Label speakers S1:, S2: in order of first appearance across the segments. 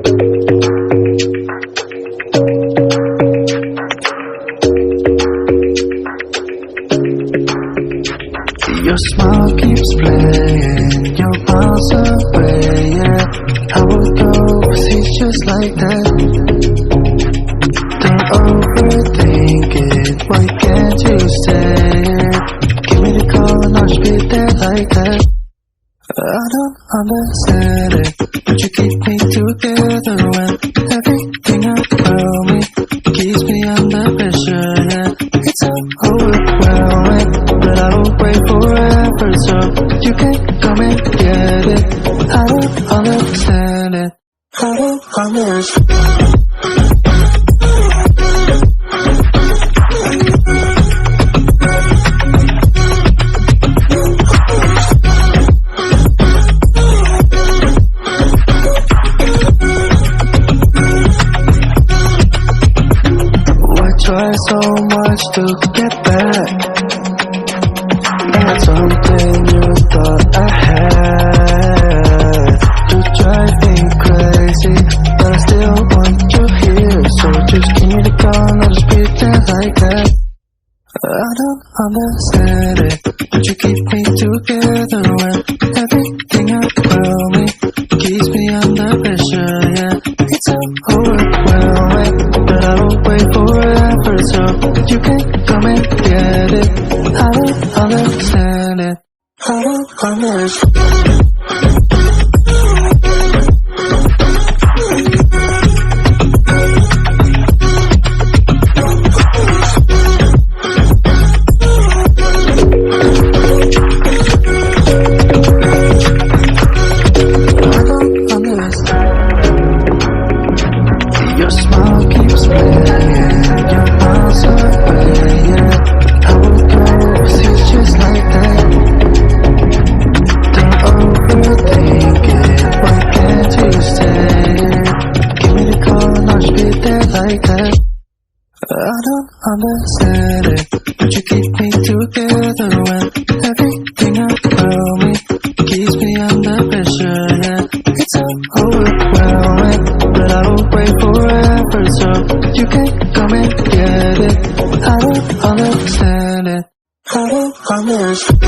S1: Your smile keeps playing, your miles away, yeah. I would go overseas just like that. Don't overthink it, why can't you say it? Give me the call and I'll just be there like that. I don't understand it, but you keep me together when everything around me keeps me under pressure, yeah. It's so overwhelming, but I will wait forever so you can come and get it. I don't understand it, I don't understand. Try so much to get back at something you thought I had. You drive me crazy, but I still want you here. So just give me the call and I'll just pretend like that. I don't understand it, but you keep me together when everything around me keeps me under pressure, yeah. It's so overwhelming, but I will wait forever so you can come and get it. I don't understand it, I don't understand. Your smile keeps playing, your miles away, yeah. I would go overseas just like that. Don't overthink it, why can't you say it? Give me the call and I'll just be there like that. I don't understand it, but you keep me together when everything around me keeps me under pressure, yeah. It's so overwhelming, but I will wait forever so you can come and get it. I don't understand it, I don't understand.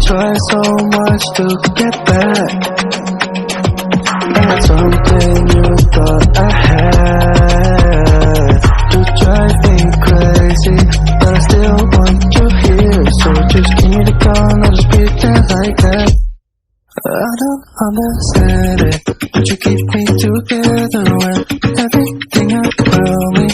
S1: Try so much to get back at something you thought I had. You drive me crazy, but I still want you here. So just give me the call and I'll just pretend like that. I don't understand it, but you keep me together when everything around me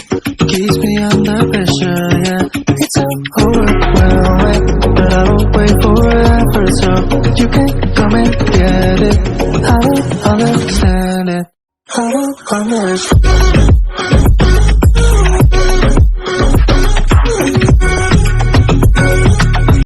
S1: keeps me under pressure, yeah. It's so overwhelming, but I will wait forever so you can come and get it. I don't understand it, I don't understand.